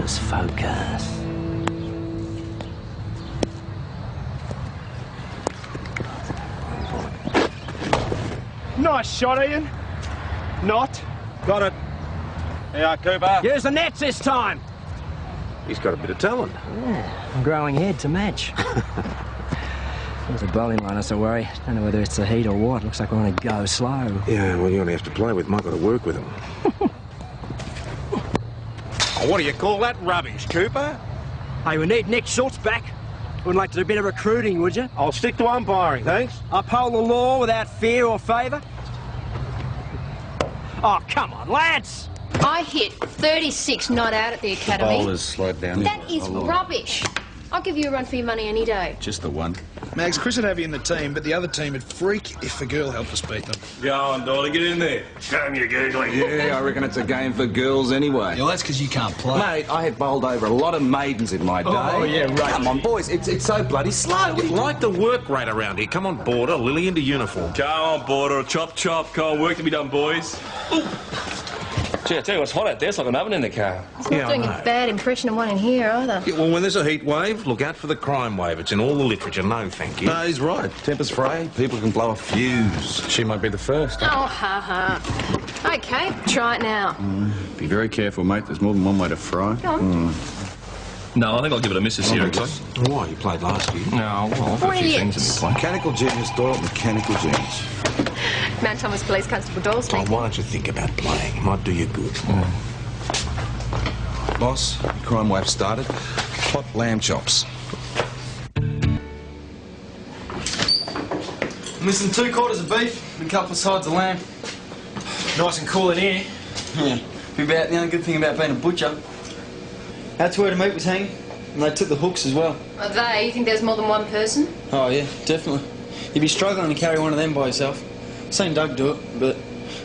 Focus, focus. Nice shot, Ian. Not. Got it. Yeah, Cooper. Use the nets this time. He's got a bit of talent. Yeah, growing head to match. There's a bowling line, that's a worry. Don't know whether it's the heat or what. Looks like we're going to go slow. Yeah, well, you only have to play with him. I've got to work with him. Oh, what do you call that rubbish, Cooper? Hey, we need Nick Schultz back. Wouldn't like to do a bit of recruiting, would you? I'll stick to umpiring, thanks. Uphold the law without fear or favour? Oh, come on, lads! I hit 36 not out at the academy. Bowler's slowed down. That is rubbish. I'll give you a run for your money any day. Just the one. Mags, Chris would have you in the team, but the other team would freak if a girl helped us beat them. Go on, Dolly, get in there. Show 'em your googling. Yeah, I reckon it's a game for girls anyway. Yeah, well, that's because you can't play. Mate, I have bowled over a lot of maidens in my day. Oh, yeah, right. Come on, boys, it's so bloody slow. You'd like the work rate around here. Come on, Border. Lily into uniform. Go on, Border. Chop, chop. Cold work to be done, boys. Ooh. Gee, I tell you what's hot out there. It's like an oven in the car. It's not doing a bad impression of one in here, either. Yeah, well, when there's a heat wave, look out for the crime wave. It's in all the literature. No, thank you. No, he's right. Temper's frayed. People can blow a fuse. She might be the first. Oh, ha, ha. OK, try it now. Be very careful, mate. There's more than one way to fry. Go on. No, I think I'll give it a miss this year, actually. Why? You played last year. No, well, I've got a few things in my play. Mechanical genius, Doyle. Mechanical genius. Mount Thomas Police Constable Doyle Oh, speaking. why don't you think about playing? It might do you good. Boss, crime wave started. Hot lamb chops. Missing 2 quarters of beef and a couple of sides of lamb. Nice and cool in here. Yeah, be about the only good thing about being a butcher. That's where the meat was hanging, and they took the hooks as well. Are they? You think there's more than one person? Oh yeah, definitely. You'd be struggling to carry one of them by yourself. Seen Doug do it, but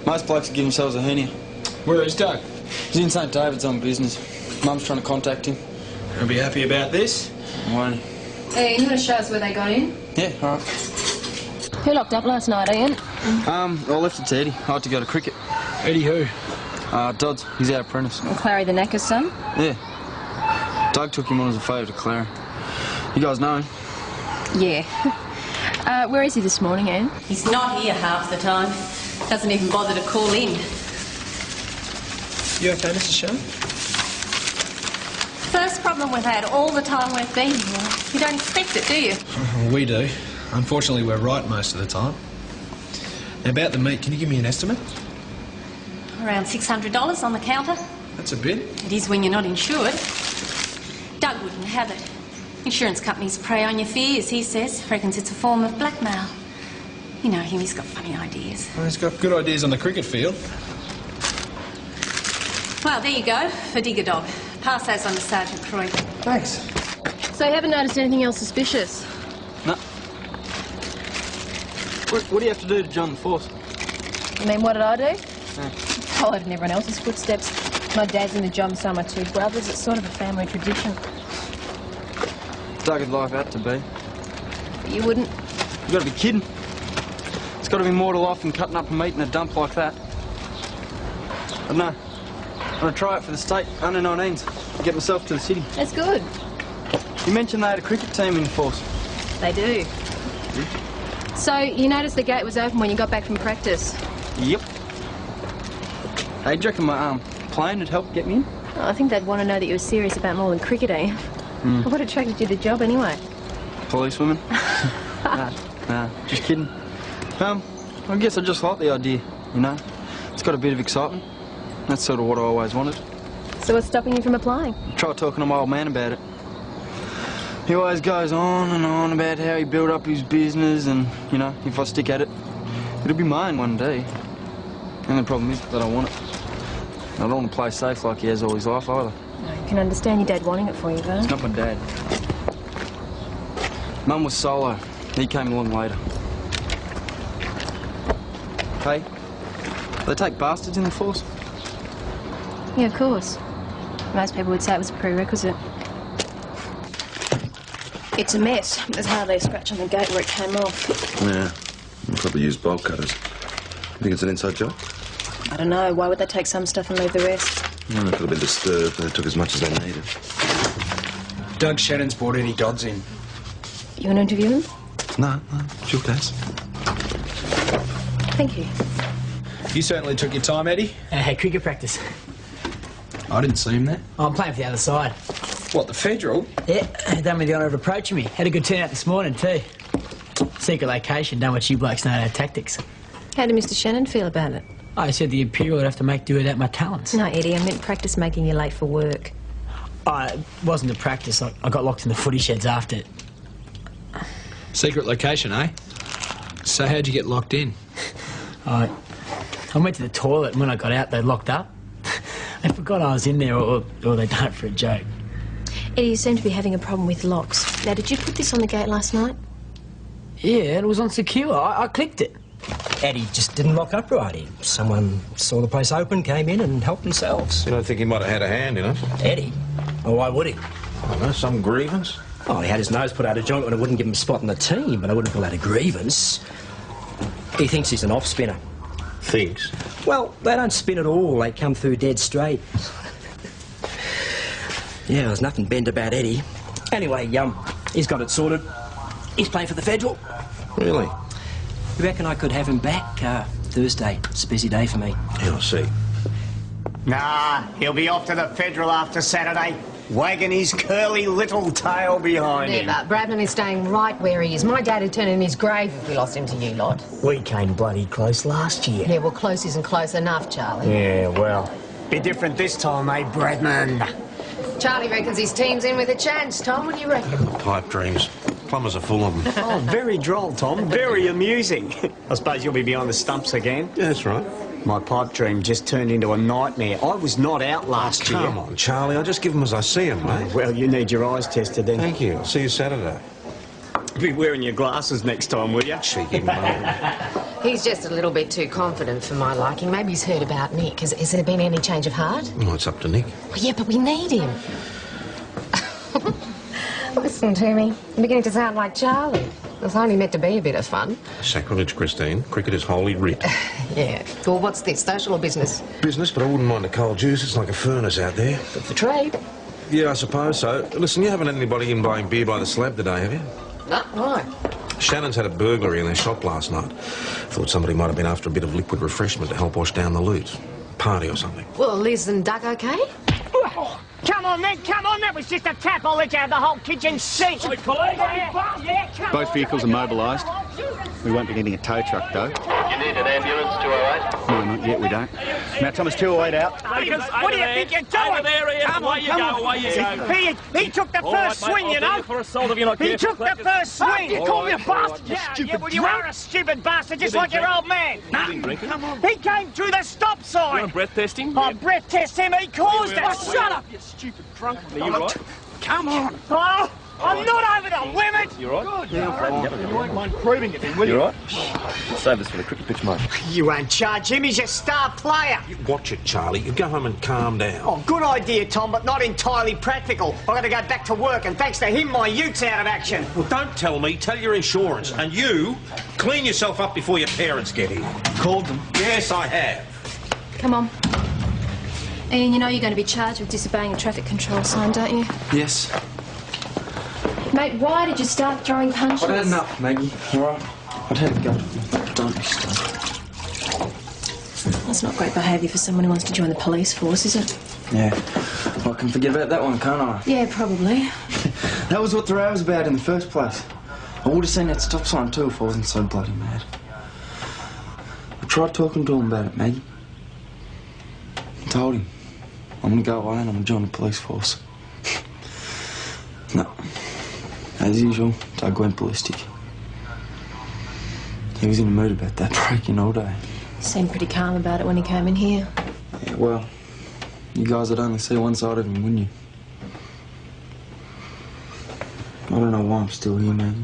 most blokes would give themselves a hernia. Where is Doug? He's in St David's on business. Mum's trying to contact him. He'll be happy about this. Won't he? Hey, you want to show us where they got in? Yeah, all right. Who locked up last night, Ian? I left it to Eddie. I had to go to cricket. Eddie who? Dodds. He's our apprentice. And Clary the Knacker's son? Yeah. Doug took him on as a favour to Clary. You guys know him? Yeah. Where is he this morning, Ian? He's not here half the time. Doesn't even bother to call in. You okay, Mrs. Shannon? First problem we've had all the time we've been here. You don't expect it, do you? We do. Unfortunately, we're right most of the time. Now, about the meat, can you give me an estimate? Around $600 on the counter. That's a bit. It is when you're not insured. Doug wouldn't have it. Insurance companies prey on your fears, he says. Reckons it's a form of blackmail. You know him, he's got funny ideas. Well, he's got good ideas on the cricket field. Well, there you go, for Digger Dog. Pass those on to Sergeant Croy. Thanks. So you haven't noticed anything else suspicious? No. What do you have to do to join the force? You mean, what did I do? Followed in everyone else's footsteps. My dad's in the job, so are my 2 brothers. It's sort of a family tradition. Doug would like that to be. But you wouldn't? You gotta be kidding. It's gotta be more to life than cutting up a meat in a dump like that. I don't know. I'm gonna try it for the state under-19s and get myself to the city. That's good. You mentioned they had a cricket team in force. They do. So you noticed the gate was open when you got back from practice? Yep. Hey, do you reckon my plane would help get me in? Oh, I think they'd want to know that you were serious about more than cricket, eh? What attracted you to the job, anyway? Policewomen? nah, just kidding. I guess I just like the idea, you know? It's got a bit of excitement. That's sort of what I always wanted. So what's stopping you from applying? Try talking to my old man about it. He always goes on and on about how he built up his business and, you know, if I stick at it, it'll be mine one day. And the problem is that I want it. I don't want to play safe like he has all his life either. No, you can understand your dad wanting it for you, though. It's not my dad. Mum was solo. He came along later. Hey, they take bastards in the force? Yeah, of course. Most people would say it was a prerequisite. It's a mess. There's hardly a scratch on the gate where it came off. Yeah, we'll probably use bolt cutters. You think it's an inside job? I don't know. Why would they take some stuff and leave the rest? I feel a bit disturbed. They took as much as they needed. Doug Shannon's brought Eddie Dodds in. You want to interview him? No, it's your case. Thank you. You certainly took your time, Eddie. Cricket practice. I didn't see him there. I'm playing for the other side. What, the Federal? Yeah, done me the honour of approaching me. Had a good turnout this morning, too. Secret location, done what you blokes know our tactics. How did Mr. Shannon feel about it? I said the Imperial would have to make do without my talents. No, Eddie, I meant practice making you late for work. It wasn't a practice. I got locked in the footy sheds after it. Secret location, eh? So how'd you get locked in? I went to the toilet, and when I got out, they locked up. They forgot I was in there, or they done it for a joke. Eddie, you seem to be having a problem with locks. Now, did you put this on the gate last night? Yeah, it was on secure. I clicked it. Eddie just didn't lock up right. Someone saw the place open, came in and helped themselves. You don't think he might have had a hand in it? Eddie? Well, why would he? I don't know, some grievance? Oh, he had his nose put out of joint when it wouldn't give him a spot in the team, but I wouldn't call that a grievance. He thinks he's an off-spinner. Thinks? Well, they don't spin at all. They come through dead straight. Yeah, there's nothing bent about Eddie. Anyway, he's got it sorted. He's playing for the Federal. Really? You reckon I could have him back Thursday? It's a busy day for me. Yeah, I'll see. Nah, he'll be off to the Federal after Saturday, wagging his curly little tail behind him. Never. Bradman is staying right where he is. My dad would turn in his grave if we lost him to you lot. We came bloody close last year. Yeah, well, close isn't close enough, Charlie. Yeah, well. Be different this time, eh, Bradman? Charlie reckons his team's in with a chance. Tom, what do you reckon? Pipe dreams. Plumbers are full of them. Oh, very droll, Tom. Very amusing. I suppose you'll be behind the stumps again. Yeah, that's right. My pipe dream just turned into a nightmare. I was not out last year. Come on, Charlie. I just give them as I see them, mate. Well, you need your eyes tested then. Thank you. I'll see you Saturday. Be wearing your glasses next time, will you? Cheeky mate. He's just a little bit too confident for my liking. Maybe he's heard about Nick. Has there been any change of heart? Oh, it's up to Nick. Well, yeah, but we need him. Listen to me. You're beginning to sound like Charlie. It was only meant to be a bit of fun. Sacrilege, Christine. Cricket is holy writ. Yeah. Well, what's this, social or business? Business, but I wouldn't mind a cold juice. It's like a furnace out there. Good for trade. Yeah, I suppose so. Listen, you haven't had anybody in buying beer by the slab today, have you? No, why? Shannon's had a burglary in their shop last night. Thought somebody might have been after a bit of liquid refreshment to help wash down the loot. Party or something. Well, Liz and Doug okay? Come on, then, come on. That was just a tap. I'll let you have the whole kitchen sink. Both vehicles are mobilised. We won't be needing a tow truck, though. You need an ambulance, 208? No, not yet, we don't. Now, Thomas, 208 out. What do you think you're doing? Come on, away you go. He took the first swing, you know. He took the first swing. You call me a bastard, you stupid well, you are a stupid bastard, just like your old man. Come on. He came through the stop sign. You want breath testing? Oh, breath test him. He caused it. Shut up, you stupid drunk. Are you right? Come on. Oh, I'm not over the limit. You right? You won't mind proving it, then, will you? You right? We'll save this for the cricket pitch, mate. You won't charge him. He's your star player. Watch it, Charlie. You go home and calm down. Oh, good idea, Tom, but not entirely practical. I've got to go back to work, and thanks to him, my ute's out of action. Well, don't tell me. Tell your insurance. And you, clean yourself up before your parents get here. Called them. Yes, I have. Come on. Ian, you know you're going to be charged with disobeying a traffic control sign, don't you? Yes. Mate, why did you start throwing punches? I'd had enough, Maggie. All right? I'd had a go. Don't be stupid. That's not great behaviour for someone who wants to join the police force, is it? Yeah. Well, I can forget about that one, can't I? Yeah, probably. That was what the row was about in the first place. I would have seen that stop sign too if I wasn't so bloody mad. I tried talking to him about it, Maggie. I told him, I'm gonna go away and I'm gonna join the police force. No. As usual, Doug went ballistic. He was in a mood about that break-in all day. Seemed pretty calm about it when he came in here. Yeah, well, you guys would only see one side of him, wouldn't you? I don't know why I'm still here, Maggie.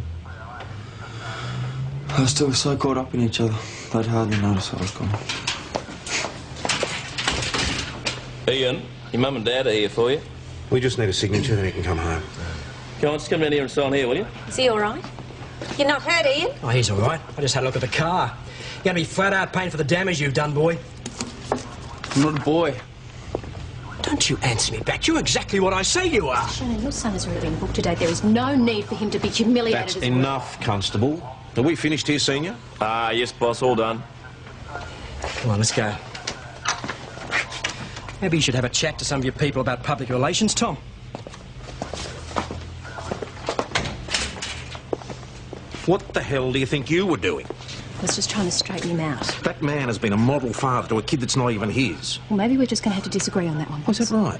I was still so caught up in each other, they'd hardly notice I was gone. Ian, your mum and dad are here for you. We just need a signature, then you can come home. Come on, just come down here and sign here, will you? Is he all right? You're not hurt, Ian? Oh, he's all right. I just had a look at the car. You're going to be flat out paying for the damage you've done, boy. I'm not a boy. Don't you answer me back. You're exactly what I say you are. Shannon, your son has already been booked today. There is no need for him to be humiliated. That's as enough, Constable. Are we finished here, Senior? Yes, boss, all done. Come on, let's go. Maybe you should have a chat to some of your people about public relations, Tom. What the hell do you think you were doing? I was just trying to straighten him out. That man has been a model father to a kid that's not even his. Well, maybe we're just going to have to disagree on that one. Oh, is that right?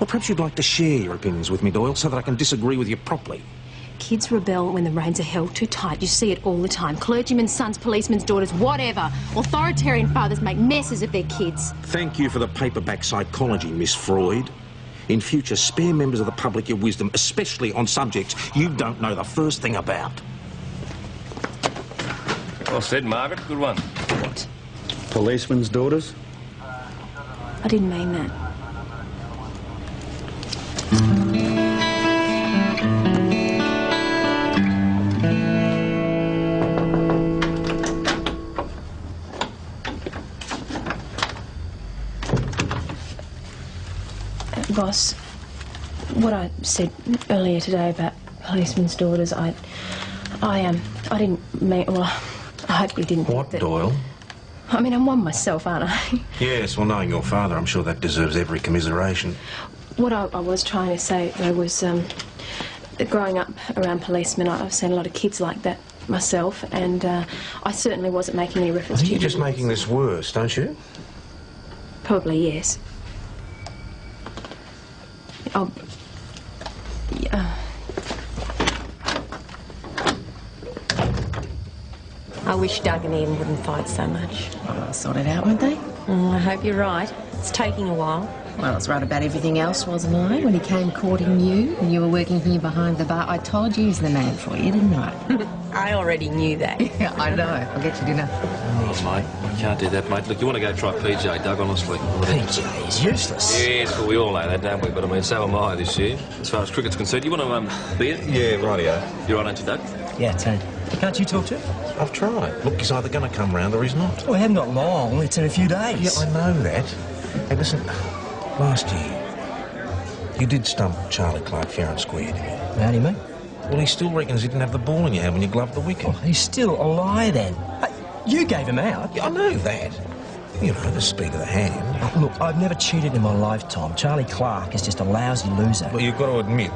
Well, perhaps you'd like to share your opinions with me, Doyle, so that I can disagree with you properly. Kids rebel when the reins are held too tight. You see it all the time. Clergymen's sons, policemen's daughters, whatever. Authoritarian fathers make messes of their kids. Thank you for the paperback psychology, Miss Freud. In future, spare members of the public your wisdom, especially on subjects you don't know the first thing about. Well said, Margaret. Good one. What? Policemen's daughters? I didn't mean that. Boss, what I said earlier today about policemen's daughters, I didn't mean... Well, I hope you didn't think What, that... Doyle? I mean, I'm one myself, aren't I? Yes, well, knowing your father, I'm sure that deserves every commiseration. What I was trying to say, though, was growing up around policemen, I've seen a lot of kids like that myself, and I certainly wasn't making any reference to you. You're just making this worse, don't you? Probably, yes. Oh, yeah. I wish Doug and Ian wouldn't fight so much. Well, they'll sort it out, won't they? I hope you're right. It's taking a while. Well, I was right about everything else, wasn't I? When he came courting you and you were working for him behind the bar, I told you he's the man for you, didn't I? I already knew that. Yeah, I know. I'll get you dinner. Oh, mate, you can't do that, mate. Look, you want to go try PJ, Doug, honestly. PJ is useless. Yes, well, we all know that, don't we? But, I mean, so am I this year, as far as cricket's concerned. You want to, beer? Yeah, rightio. You're right, aren't you, Doug? Yeah, Tone. Can't you talk to him? I've tried. Look, he's either going to come round or he's not. Well, we haven't got long. It's in a few days. Yeah, I know that. Hey, listen, last year, you did stump Charlie Clark fair and square, didn't you? How do you mean? Well, he still reckons he didn't have the ball in your hand when you gloved the wicket. Oh, he's still a lie, then. Hey, you gave him out. Yeah, I know that. You know, the speed of the hand. Oh, look, I've never cheated in my life, Tom. Charlie Clark is just a lousy loser. Well, you've got to admit,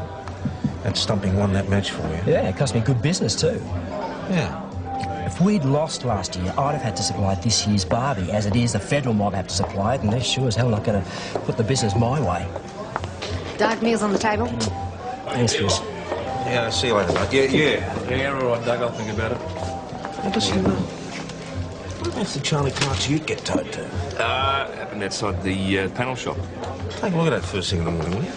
that stumping won that match for you. Yeah, it cost me good business, too. Yeah. If we'd lost last year, I'd have had to supply this year's Barbie. As it is, the federal mob have to supply it, and they're sure as hell not going to put the business my way. Doug, meals on the table. Thanks, Chris. Yeah, see you later, mate. Yeah, all right, Doug, I'll think about it. Hey, listen, where else did Charlie Clark's ute get towed to? Happened outside the panel shop. Take a look at that first thing in the morning, will you?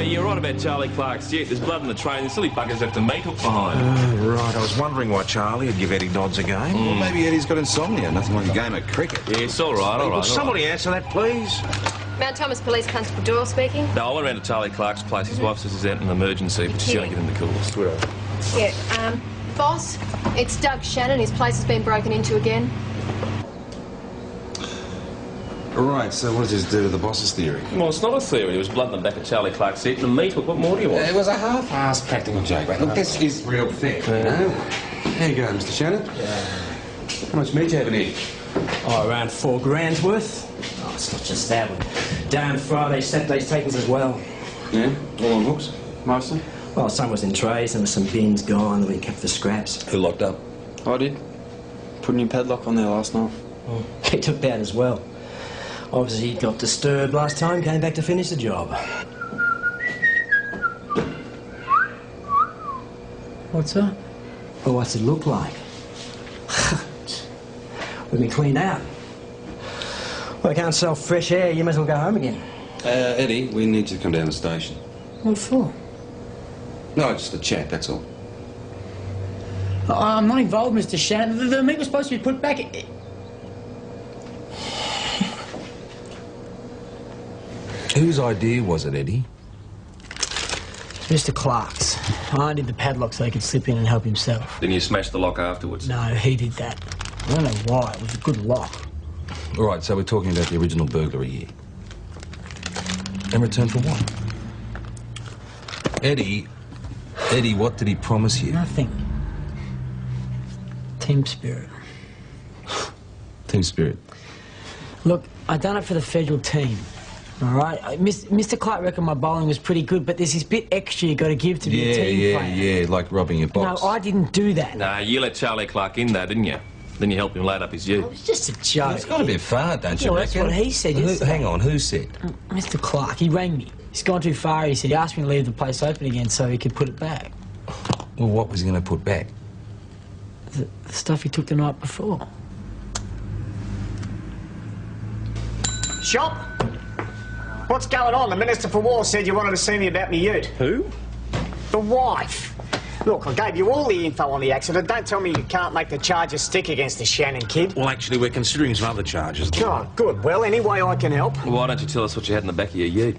You're right about Charlie Clark's jet. There's blood in the train. The silly buggers left a meat hook behind. Oh, right. I was wondering why Charlie would give Eddie Dodds a game. Well, maybe Eddie's got insomnia. Nothing like a game of cricket. Yeah, it's all right, all right. Will somebody answer that, please? Mount Thomas Police Constable Doyle speaking. No, I went around to Charlie Clark's place. His wife says he's out in an emergency, but she's going to give him the coolest. Yeah, boss, it's Doug Shannon. His place has been broken into again. Right, so what does this do to the boss's theory? Well, it's not a theory. There was blood in the back of Charlie Clark's seat and a meat hook. What more do you want? It was a half-assed practical joke, mate. Look, this is real thick, you know? There you go, Mr. Shannon. How much meat do you have in here? Oh, around $4,000 worth. Oh, it's not just that one. Damn Fridays, Saturdays takings as well. Yeah? All on hooks? Mostly? Well, some was in trays, and there was some bins gone, and we kept the scraps. Who locked up? I did. Put a new padlock on there last night. Oh, he took that as well. Obviously, he got disturbed last time, came back to finish the job. What's that? Well, what's it look like? We've been cleaned out. Well, I can't sell fresh air, you might as well go home again. Eddie, we need you to come down to the station. What for? No, just a chat, that's all. I'm not involved, Mr. Shannon. The meat was supposed to be put back. Whose idea was it, Eddie? Mr. Clark's. I undid the padlock so he could slip in and help himself. Then you smashed the lock afterwards? No, he did that. I don't know why. It was a good lock. All right, so we're talking about the original burglary here. In return for what? Eddie, what did he promise you? Nothing. Team spirit. Team spirit. Look, I done it for the federal team. All right? Mr. Clark reckoned my bowling was pretty good, but there's this bit extra you got to give to be a team player. Yeah, like robbing your box. No, I didn't do that. Nah, you let Charlie Clark in there, didn't you? Then you helped him load up his ute. It was just a joke. It's got a bit far, don't you Yeah, well, that's reckon? what he said yesterday. Hang on, who said? Mr. Clark, he rang me. He's gone too far, he said. He asked me to leave the place open again so he could put it back. Well, what was he going to put back? The stuff he took the night before. Shop? What's going on? The Minister for War said you wanted to see me about me ute. Who? The wife. Look, I gave you all the info on the accident. Don't tell me you can't make the charges stick against the Shannon kid. Well, actually, we're considering some other charges. Oh, good. Well, any way I can help. Well, why don't you tell us what you had in the back of your ute?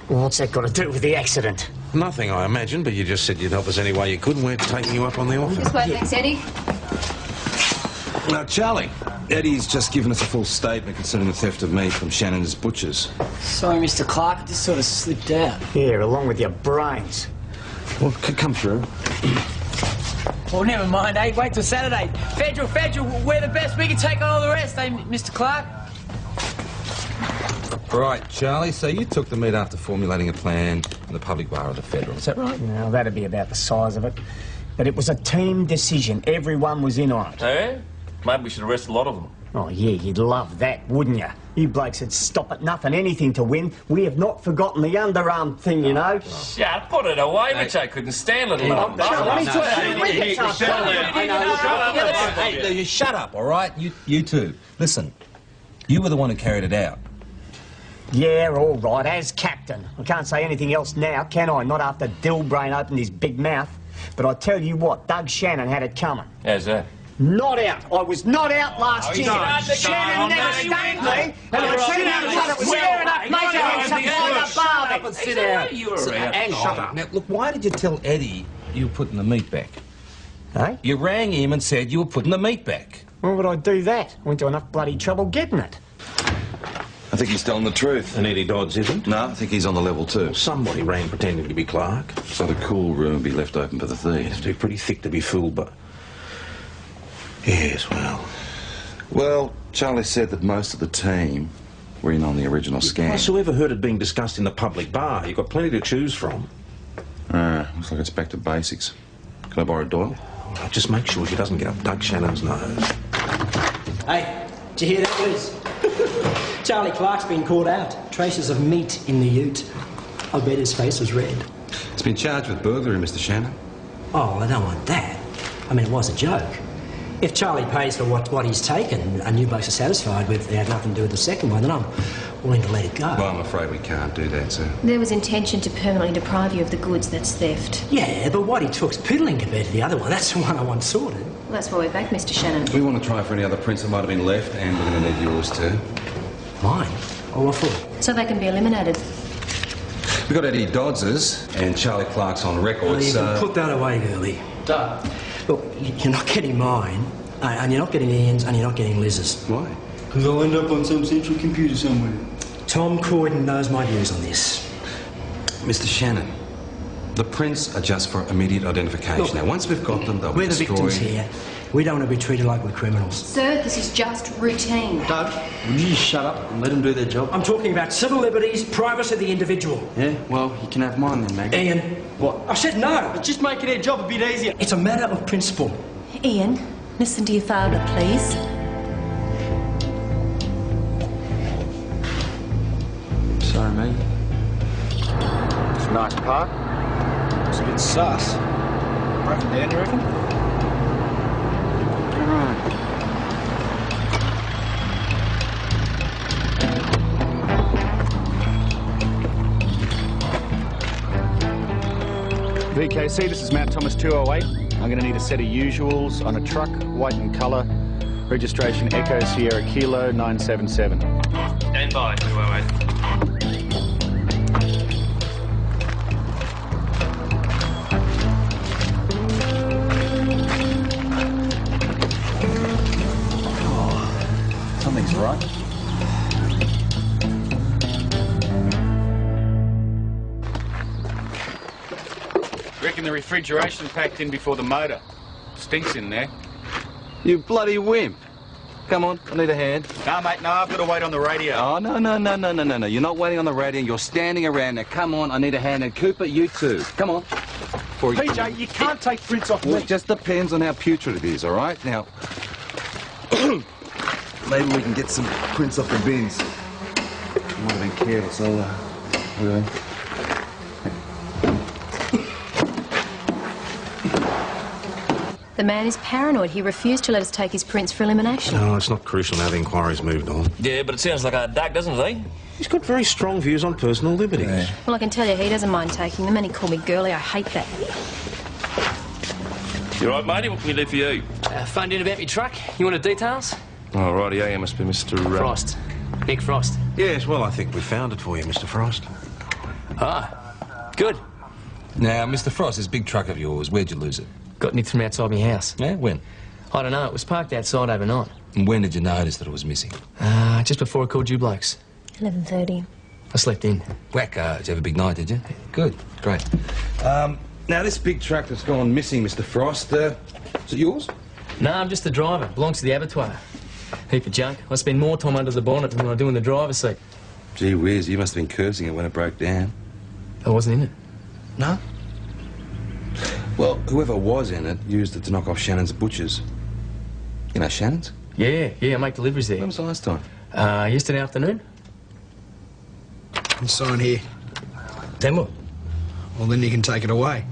Well, what's that got to do with the accident? Nothing, I imagine, but you just said you'd help us any way you could, and we're taking you up on the offer. This way, thanks, Eddie. Now, Charlie, Eddie's just given us a full statement concerning the theft of meat from Shannon's butchers. Sorry, Mr. Clark, it just sort of slipped out. Yeah, along with your brains. Well, come through. Well, never mind, eh? Wait till Saturday. Federal, we're the best. We can take on all the rest, eh, Mr. Clark? Right, Charlie, so you took the meat after formulating a plan in the public bar of the Federal, is that right? No, that'd be about the size of it. But it was a team decision. Everyone was in on it. Eh? Maybe we should arrest a lot of them. Oh, yeah, you'd love that, wouldn't you? You blokes would stop at nothing, anything to win. We have not forgotten the underarm thing, you know. Shut, put it away, which I couldn't stand it. You shut up, all right? You two. Listen, you were the one who carried it out. Yeah, all right, as captain. I can't say anything else now, can I? Not after Dillbrain opened his big mouth. But I tell you what, Doug Shannon had it coming. How's that? Not out. I was not out last year. Shannon never stunned me. And I tell you what, it was fair enough. Make it up and sit down. You were around. And shut up. Now, look, why did you tell Eddie you were putting the meat back? Hey? You rang him and said you were putting the meat back. Why would I do that? I went to enough bloody trouble getting it. I think he's telling the truth. And Eddie Dodds isn't? No, I think he's on the level too. Somebody ran pretending to be Clark. So the cool room will be left open for the thieves. It'd be pretty thick to be fooled, but... Yes, well... Well, Charlie said that most of the team were in on the original scam. Plus, whoever heard it being discussed in the public bar? You've got plenty to choose from. Looks like it's back to basics. Can I borrow Doyle? Well, just make sure she doesn't get up Doug Shannon's nose. Hey, did you hear that, Liz? Charlie Clark's been caught out. Traces of meat in the ute. I bet his face was red. It's been charged with burglary, Mr. Shannon. Oh, I don't want that. I mean, it was a joke. If Charlie pays for what he's taken and you blokes are satisfied with it had nothing to do with the second one, then I'm willing to let it go. Well, I'm afraid we can't do that, sir. There was intention to permanently deprive you of the goods. That's theft. Yeah, but what he took's piddling compared to the other one. That's the one I want sorted. Well, that's why we're back, Mr. Shannon. We want to try for any other prints that might have been left, and we're going to need yours too. Mine? Oh, what for? So they can be eliminated. We've got Eddie Dodds's, and Charlie Clark's on record, Well, you so... can put that away, girlie. Duh. Look, you're not getting mine, and you're not getting Ian's, and you're not getting Liz's. Why? Because I'll end up on some central computer somewhere. Tom Croydon knows my views on this. Mr. Shannon, the prints are just for immediate identification. Look, now, once we've got them, they'll be we're the destroyed. victims here. We don't want to be treated like we're criminals. Sir, this is just routine. Doug, would you just shut up and let them do their job? I'm talking about civil liberties, privacy of the individual. Yeah, well, you can have mine then, maybe. Ian. What? I said no. It's just making their job a bit easier. It's a matter of principle. Ian, listen to your father, please. Sorry, mate. It's a nice park. It's a bit sus. Broken down, you reckon? VKC, this is Mount Thomas 208. I'm going to need a set of usuals on a truck, white in colour. Registration Echo Sierra Kilo 977. Stand by, 208. Something's right. Reckon the refrigeration packed in before the motor. Stinks in there. You bloody wimp. Come on, I need a hand. No, mate, no, I've got to wait on the radio. Oh, no. You're not waiting on the radio. You're standing around there. Come on, I need a hand. And Cooper, you too. Come on. PJ, you can't take Fritz off Well, me. it just depends on how putrid it is, all right? Now, maybe we can get some prints off the bins. I might have been careless. Really. The man is paranoid. He refused to let us take his prints for elimination. No, it's not crucial now the inquiry's moved on. Yeah, but it sounds like a duck, doesn't it, eh? He's got very strong views on personal liberties. Yeah. Well, I can tell you he doesn't mind taking them, and he called me girly. I hate that. You all right, matey? What can we do for you? Phoned in about me truck. You wanted details? Oh, righty, yeah, must be Mr. Frost. Nick Frost. Yes, well, I think we found it for you, Mr. Frost. Ah, good. Now, Mr. Frost, this big truck of yours, where'd you lose it? Got nicked from outside my house. Yeah, when? I don't know. It was parked outside overnight. And when did you notice that it was missing? Just before I called you blokes. 11:30. I slept in. Wacko, did you have a big night, did you? Good, great. Now, this big truck that's gone missing, Mr. Frost, is it yours? No, I'm just the driver. Belongs to the abattoir. Heap of junk. I spend more time under the bonnet than I do in the driver's seat. Gee whiz, you must have been cursing it when it broke down. I wasn't in it. No? Well, whoever was in it used it to knock off Shannon's butchers. You know Shannon's? Yeah, I make deliveries there. When was the last time? Yesterday afternoon. You sign here. Then what? Well, then you can take it away.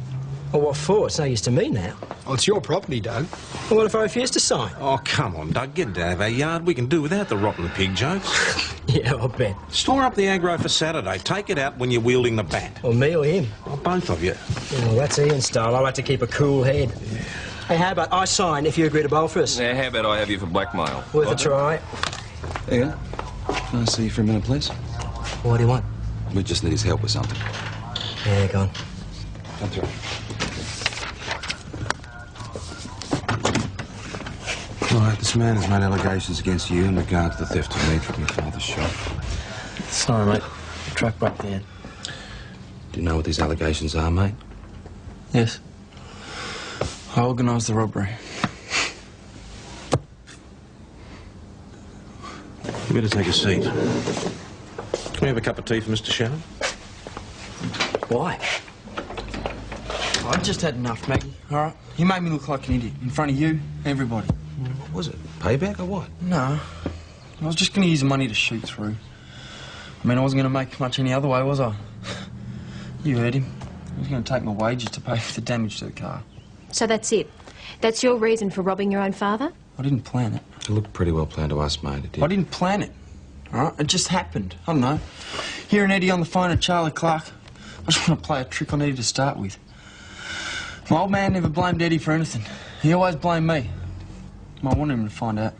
Well, what for? It's no use to me now. Well, it's your property, Doug. Well, what if I refuse to sign? Oh, come on, Doug, get it out of our yard. We can do without the rotten pig jokes. Yeah, I bet. Store up the aggro for Saturday. Take it out when you're wielding the bat. Or me or him. Or both of you. Well, that's Ian's style. I like to keep a cool head. Yeah. Hey, how about I sign if you agree to bowl for us? Yeah, how about I have you for blackmail? Worth a try. Ian, can I see you for a minute, please? What do you want? We just need his help with something. Yeah, go on. Come through. All right, this man has made allegations against you in regard to the theft of meat from your father's shop. Sorry, mate. Truck broke down. Do you know what these allegations are, mate? Yes. I organised the robbery. You better take a seat. Can we have a cup of tea for Mr. Shannon? Why? I just had enough, Maggie, all right? He made me look like an idiot in front of you, everybody. What was it? Payback or what? No. I was just going to use the money to shoot through. I mean, I wasn't going to make much any other way, was I? You heard him. He was going to take my wages to pay for the damage to the car. So that's it? That's your reason for robbing your own father? I didn't plan it. It looked pretty well planned to us, mate. It did. I didn't plan it, all right? It just happened. I don't know. Hearing Eddie on the phone at Charlie Clark, I just want to play a trick on Eddie to start with. My old man never blamed Eddie for anything. He always blamed me. I wanted him to find out.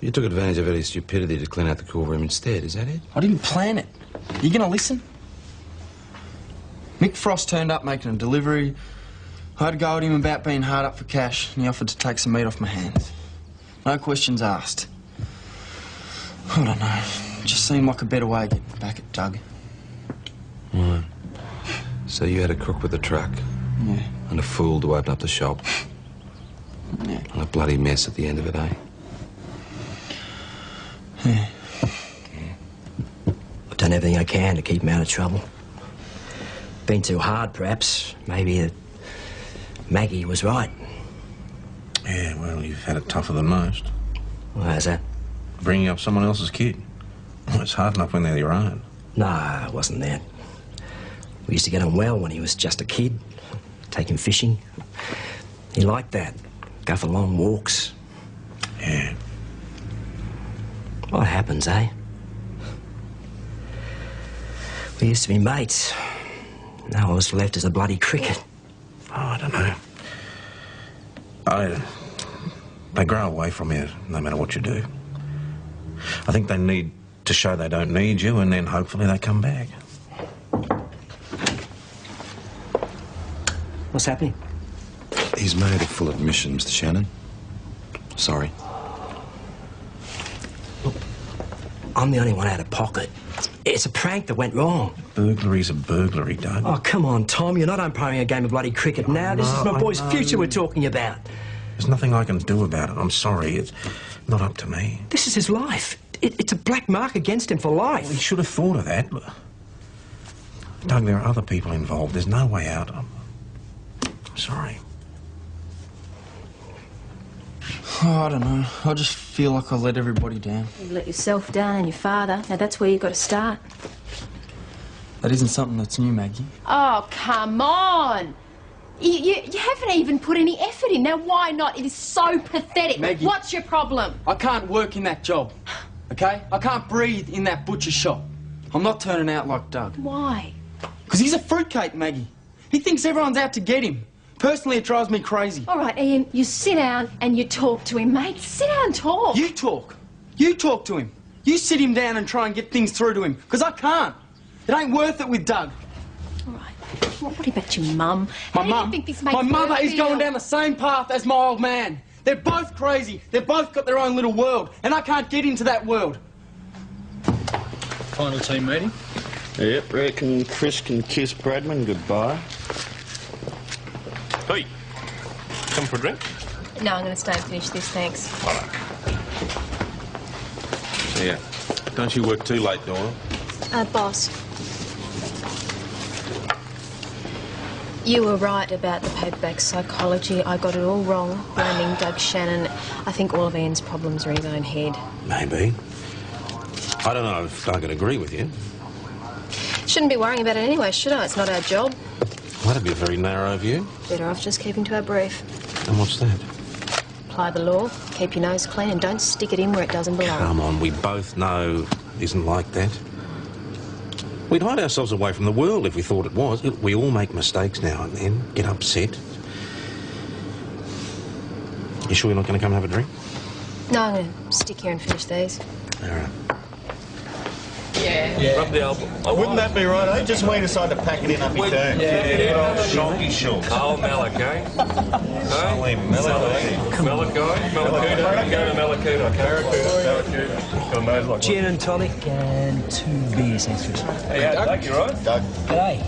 You took advantage of Eddie's stupidity to clean out the cool room instead, is that it? I didn't plan it. You gonna listen? Mick Frost turned up making a delivery. I had to go at him about being hard up for cash, and he offered to take some meat off my hands. No questions asked. I don't know. It just seemed like a better way of getting back at Doug. Right. So you had a crook with a truck. Yeah. And a fool to open up the shop. Yeah. And a bloody mess at the end of it, eh? Yeah. I've done everything I can to keep him out of trouble. Been too hard, perhaps. Maybe Maggie was right. Yeah, well, you've had it tougher than most. Well, how's that? Bringing up someone else's kid. Well, it's hard enough when they're your own. No, it wasn't that. We used to get on well when he was just a kid. Take him fishing. He liked that. Go for long walks. Yeah. What happens, eh? We used to be mates. Now all that's left is a bloody cricket. I don't know. They grow away from you no matter what you do. I think they need to show they don't need you, and then hopefully they come back. What's happening? He's made a full admission, Mr. Shannon. Sorry. Look, I'm the only one out of pocket. It's a prank that went wrong. Burglary's a burglary, Doug. Oh, come on, Tom. You're not umpiring a game of bloody cricket now. This is my boy's future we're talking about. There's nothing I can do about it. I'm sorry. It's not up to me. This is his life. It's a black mark against him for life. Well, he should have thought of that. Doug, there are other people involved. There's no way out. I'm sorry. Oh, I don't know. I just feel like I let everybody down. You let yourself down and your father. Now, that's where you've got to start. That isn't something that's new, Maggie. Oh, come on. You haven't even put any effort in. Now, why not? It is so pathetic. Maggie, what's your problem? I can't work in that job, okay? I can't breathe in that butcher shop. I'm not turning out like Doug. Why? Because he's a fruitcake, Maggie. He thinks everyone's out to get him. Personally, it drives me crazy. All right, Ian, you sit down and you talk to him, mate. Sit down and talk. You talk. You talk to him. You sit him down and try and get things through to him. Because I can't. It ain't worth it with Doug. All right. What about your mum? My How do you mum? think this makes My mother her is feel? going down the same path as my old man. They're both crazy. They've both got their own little world. And I can't get into that world. Final team meeting? Yep, reckon Chris can kiss Bradman goodbye. Hey, come for a drink? No, I'm going to stay and finish this, thanks. Yeah. Don't you work too late, Doyle? Boss. You were right about the paperback psychology. I got it all wrong, blaming Doug Shannon. I think all of Ian's problems are in his own head. Maybe. I don't know if Doug would agree with you. Shouldn't be worrying about it anyway, should I? It's not our job. That'd be a very narrow view. Better off just keeping to our brief. And what's that? Apply the law, keep your nose clean, and don't stick it in where it doesn't belong. Come on, we both know it isn't like that. We'd hide ourselves away from the world if we thought it was. Look, we all make mistakes now and then, get upset. You sure you're not going to come and have a drink? No, I'm going to stick here and finish these. All right. Yeah. Rub the elbow. Wouldn't that be right, eh? Just when we decide to pack it in up your turn. Shonky shorts. Oh, Malak, eh? Malakuta. Go to Malakuta. Malakuta. Got a nose like Gin and tonic and 2 beers, thanks, Chris. Hey, Doug, you right? Doug. G'day.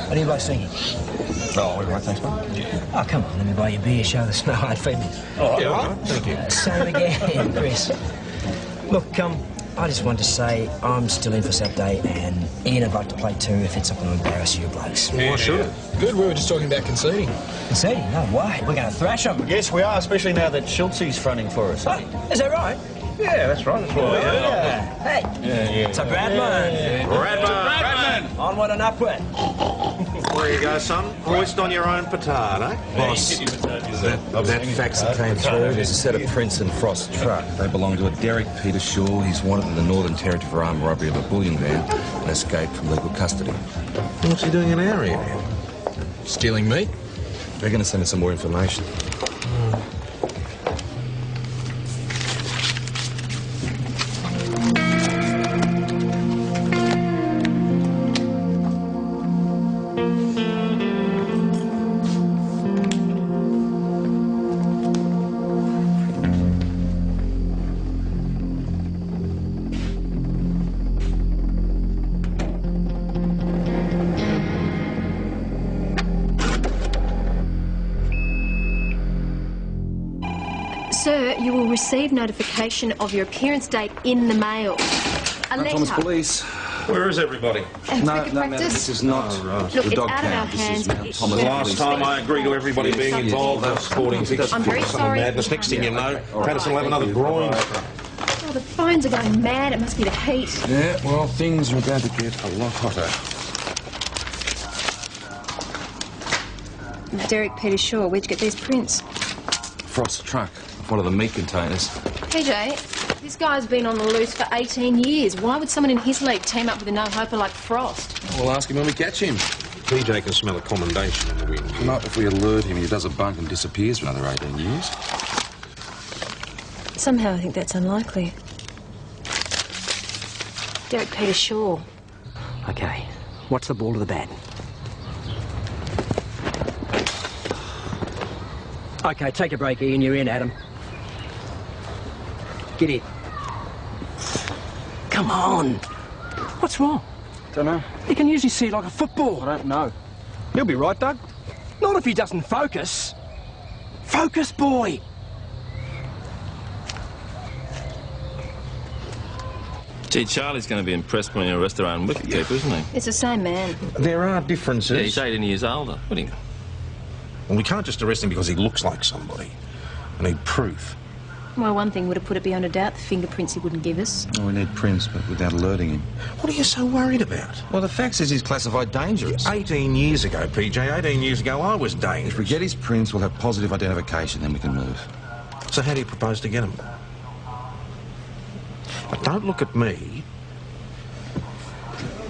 What are you both thinking? Oh, we're right, thanks, mate. Oh, come on, let me buy you a beer, show the snow hard feelings. Oh, yeah, Thank you. Same again, Chris. Look, I just wanted to say I'm still in for Saturday, and Ian would like to play too if it's not going to embarrass you blokes. Why should it? Good, we were just talking about conceding. Conceding? No way. We're going to thrash them. Yes, we are, especially now that Schultze's fronting for us. Oh, is that right? Yeah, that's right. That's right. Yeah. Hey. Yeah. So Bradman. Bradman! Onward and upward. There you go, son. Hoist on your own petard, eh? Boss, that fax that came through, there's a set of prints in Frost's truck. They belong to a Derek Peter Shaw. He's wanted in the Northern Territory for armed robbery of a bullion van and escaped from legal custody. What's he doing in our area? Stealing meat? They're going to send us some more information. Sir, you will receive notification of your appearance date in the mail. A letter. Thomas Police. Where is everybody? Cricket practice. This is not Look, the it's dog out of our pound. This hands. is Mount It's Thomas your Last Police. time I agreed to everybody being involved, I was sporting I'm very sorry. madness. Next thing you know, Patterson will have another groin. Oh, the phones are going mad. It must be the heat. Yeah, well, things are about to get a lot hotter. Derek Peter Shaw, where'd you get these prints? Frost's truck. One of the meat containers. PJ, this guy's been on the loose for 18 years. Why would someone in his league team up with a no-hoper like Frost? We'll ask him when we catch him. PJ can smell a commendation in the wind. Not if we alert him, he does a bunk and disappears for another 18 years. Somehow I think that's unlikely. Derek Peter Shaw. OK, what's the ball to the bat? OK, take a break, Ian. You're in, Adam. Get in. Come on. What's wrong? Don't know. He can usually see it like a football. I don't know. He'll be right, Doug. Not if he doesn't focus. Focus, boy. Gee, Charlie's going to be impressed when you're a restaurant wicketkeeper, isn't he? It's the same man. There are differences. Yeah, he's 18 years older. What do you... Well, we can't just arrest him because he looks like somebody. I need proof. Well, one thing would have put it beyond a doubt, the fingerprints he wouldn't give us. Oh, we need prints, but without alerting him. What are you so worried about? Well, the fact is he's classified dangerous. 18 years ago, PJ. 18 years ago, I was dangerous. If we get his prints, we'll have positive identification, then we can move. So how do you propose to get him? But don't look at me.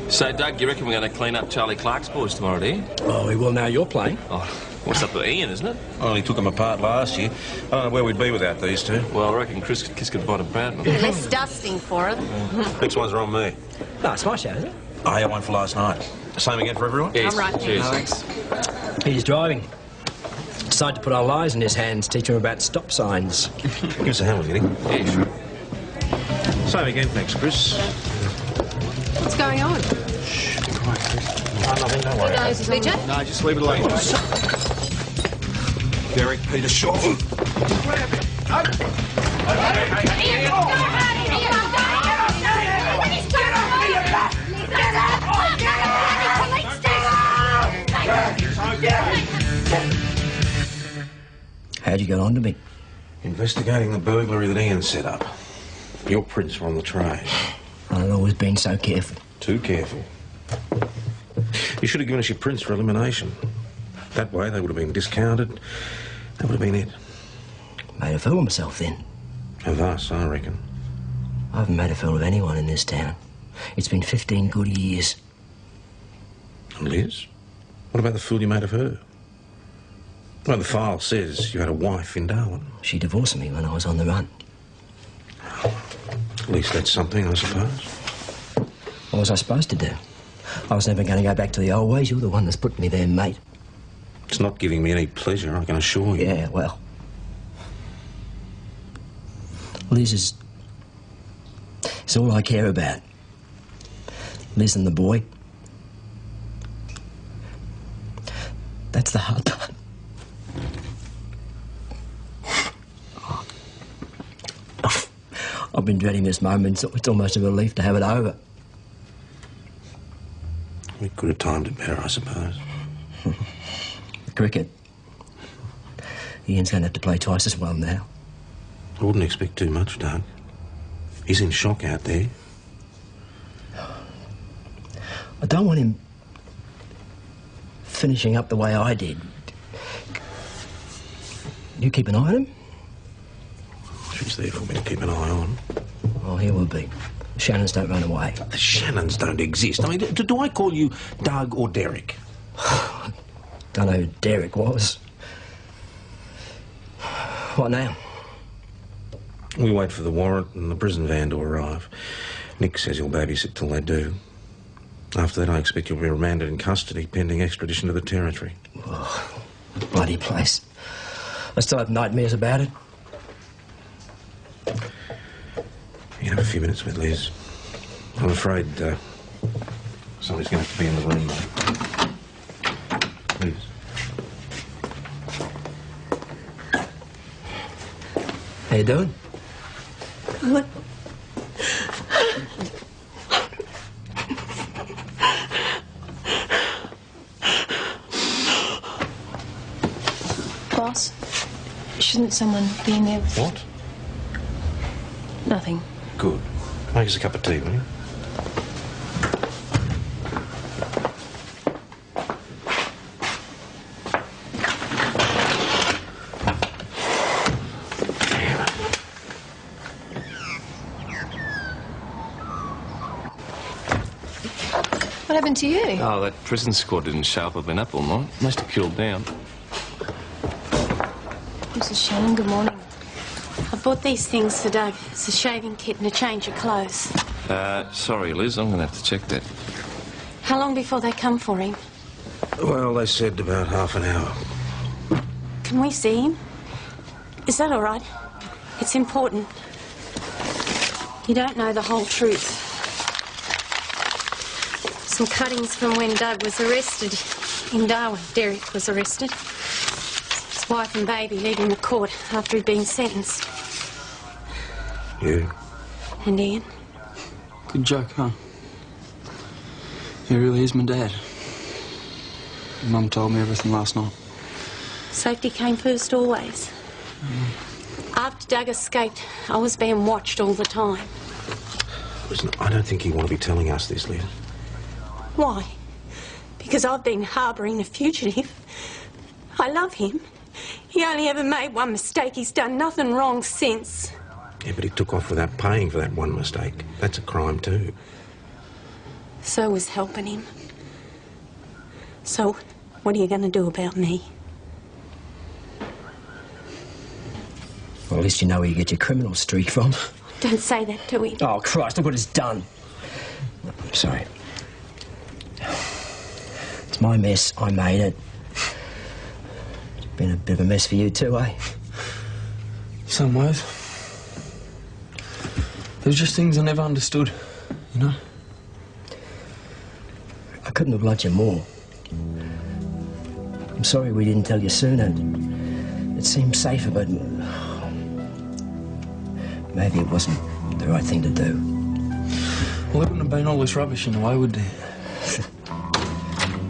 So, Doug, you reckon we're going to clean up Charlie Clark's boys tomorrow, do you? Oh, we will now you're playing. Oh, what's up with Ian, isn't it? Well, he took them apart last year. I don't know where we'd be without these two. Well, I reckon Chris could kiss goodbye to Bradman. Less dusting for it. Next one's on me. No, it's my show, isn't it? I had one for last night. Same again for everyone? Yes, All right, cheers. Thanks. He's driving. Decided to put our lives in his hands, teach him about stop signs. Give us a hand, Innings. Yeah, sure. Same again, thanks, Chris. What's going on? Shh, be quiet, Chris. Oh, nothing, don't worry. BJ? No, just leave it alone. Derek Peter Shaw. How'd you get on to me? Investigating the burglary that Ian set up. Your prints were on the tray. I've always been so careful. Too careful. You should have given us your prints for elimination. That way they would have been discounted. That would have been it. Made a fool of myself then. Of us, I reckon. I haven't made a fool of anyone in this town. It's been 15 good years. And Liz? What about the fool you made of her? Well, the file says you had a wife in Darwin. She divorced me when I was on the run. At least that's something, I suppose. What was I supposed to do? I was never going to go back to the old ways. You're the one that's put me there, mate. It's not giving me any pleasure, I can assure you. Yeah, well. Liz is all I care about. Liz and the boy. That's the hard part. I've been dreading this moment, so it's almost a relief to have it over. We could have timed it better, I suppose. Cricket. Ian's going to have to play twice as well now. I wouldn't expect too much, Doug. He's in shock out there. I don't want him finishing up the way I did. You keep an eye on him? She's there for me to keep an eye on. Oh, he will be. Shannons don't run away. The Shannons don't exist. I mean, do I call you Doug or Derek? Don't know who Derek was. What now? We wait for the warrant and the prison van to arrive. Nick says he'll babysit till they do. After that, I expect you'll be remanded in custody pending extradition to the Territory. Oh, bloody place. I still have nightmares about it. You can have a few minutes with Liz. I'm afraid somebody's going to have to be in the room, mate. Liz. How you doing? Good. Boss, shouldn't someone be in there with... What? Nothing. Good. Make us a cup of tea, will you? What happened to you? Oh, that prison squad didn't show up. I've been up all night. Must have cooled down. Mrs. Shannon, good morning. I bought these things for Doug. It's a shaving kit and a change of clothes. Sorry, Liz, I'm going to have to check that. How long before they come for him? Well, they said about half an hour. Can we see him? Is that all right? It's important. You don't know the whole truth. Some cuttings from when Doug was arrested in Darwin. Derek was arrested. His wife and baby leaving the court after he'd been sentenced. You? And Ian? Good joke, huh? He really is my dad. Mum told me everything last night. Safety came first always. After Doug escaped, I was being watched all the time. Listen, I don't think you want to be telling us this, Liz. Why? Because I've been harbouring a fugitive. I love him. He only ever made one mistake. He's done nothing wrong since. Yeah, but he took off without paying for that one mistake. That's a crime too. So was helping him. So, what are you going to do about me? Well, at least you know where you get your criminal streak from. Don't say that to him. Oh, Christ, look what it's done. I'm sorry. It's my mess. I made it. It's been a bit of a mess for you too, eh? Some ways. There's just things I never understood, you know? I couldn't have loved you more. I'm sorry we didn't tell you sooner. It seemed safer, but maybe it wasn't the right thing to do. Well, there wouldn't have been all this rubbish in the way, would there?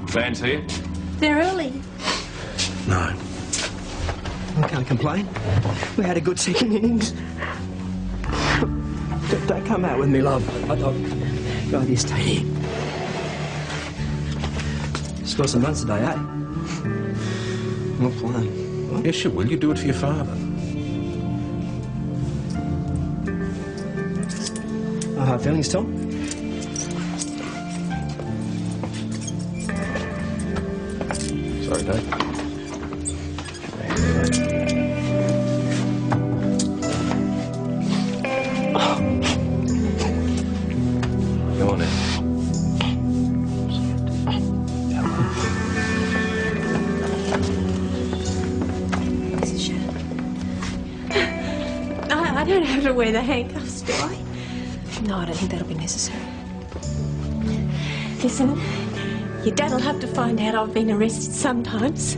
Fans here? They're early. No. I can't complain. We had a good second innings. Don't come out with me, love. I'd rather you stay here. Score some runs today, eh? Not playing. Well, yes, you will. You do it for your father. No hard feelings, Tom? Sorry, Dave. Go on in. I don't have to wear the handcuffs, do I? No, I don't think that'll be necessary. Listen, your dad'll have to find out I've been arrested sometimes.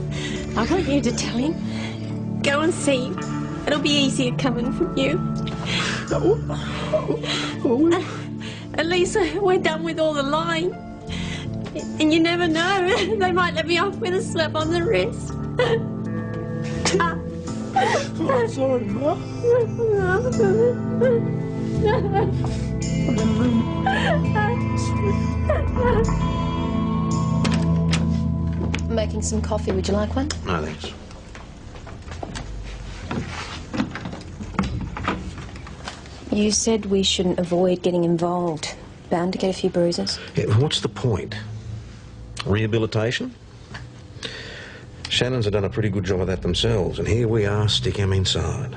I want you to tell him. Go and see him. It'll be easier coming from you. At least we're done with all the lying. And you never know. They might let me off with a slap on the wrist. I'm sorry, Ma. I'm making some coffee. Would you like one? No, thanks. You said we shouldn't avoid getting involved. Bound to get a few bruises. Yeah, what's the point? Rehabilitation? Shannons have done a pretty good job of that themselves, and here we are, sticking them inside.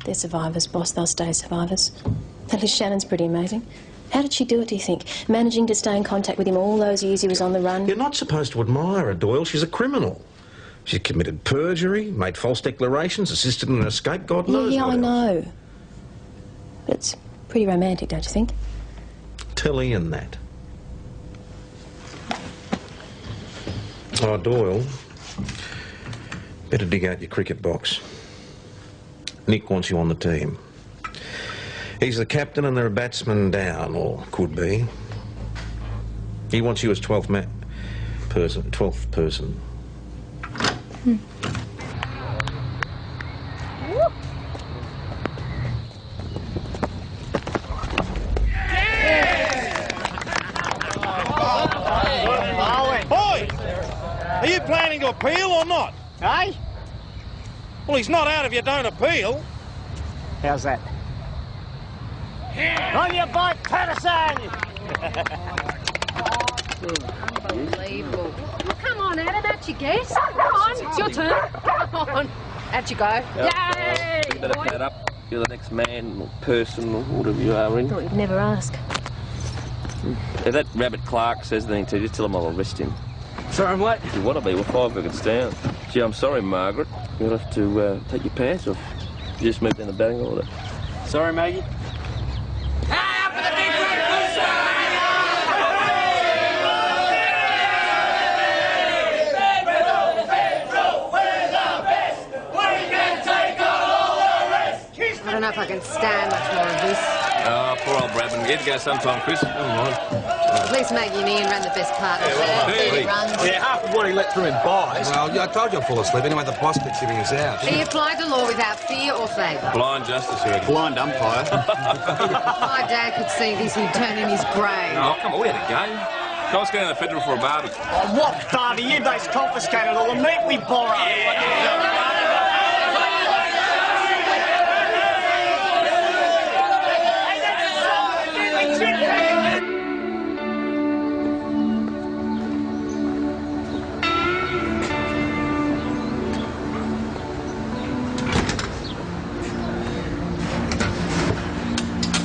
They're survivors, boss. They'll stay survivors. That Liz Shannon's pretty amazing. How did she do it, do you think? Managing to stay in contact with him all those years he was on the run. You're not supposed to admire her, Doyle. She's a criminal. She committed perjury, made false declarations, assisted in an escape, God knows Yeah, what I else. know. But it's pretty romantic, don't you think? Tell Ian that. Oh, Doyle, better dig out your cricket box. Nick wants you on the team. He's the captain and there are batsmen down, or could be. He wants you as 12th person. Boys, are you planning to appeal or not? Eh? Well, he's not out if you don't appeal. How's that? On your bike, Patterson! Unbelievable. Well, come on, Adam, out you guess. Come on, it's your turn. Come on, out you go. Yay! You better pat up. You're the next man or person or whatever you are in. Thought you'd never ask. If that Rabbit Clark says anything to you, just tell him I'll arrest him. Sorry, mate. If you want to be, we're 5 wickets down. Gee, I'm sorry, Margaret. You'll have to take your pants off. You just moved in the batting order. Sorry, Maggie. I don't know if I can stand much more of this. Oh, poor old Bradman. He'd go sometime, Chris. Never mind. At least Maggie and Ian ran the best partnership. Yeah, half of what he let through in buys. Well, I told you I'd fall asleep. Anyway, the boss keeps giving us out. He applied the law without fear or favour. Blind justice, you reckon? Blind umpire. My dad could see this, he'd turn in his grave. Oh, come on, we had a game. Come on, let's go down to the Federal for a barbie. Oh, what barbie? You both confiscated all the meat we borrowed.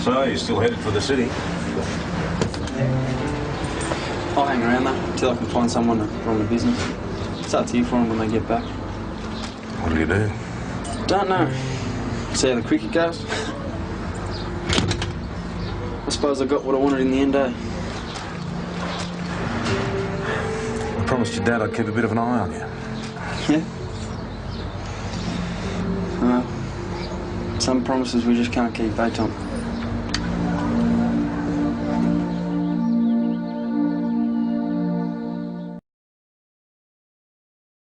So, you're still headed for the city? I'll hang around though, until I can find someone to run the business. It's up to you for them when they get back. What do you do? Don't know. See how the cricket goes. I suppose I got what I wanted in the end, eh? I promised your dad I'd keep a bit of an eye on you. Yeah? Some promises we just can't keep, eh, Tom?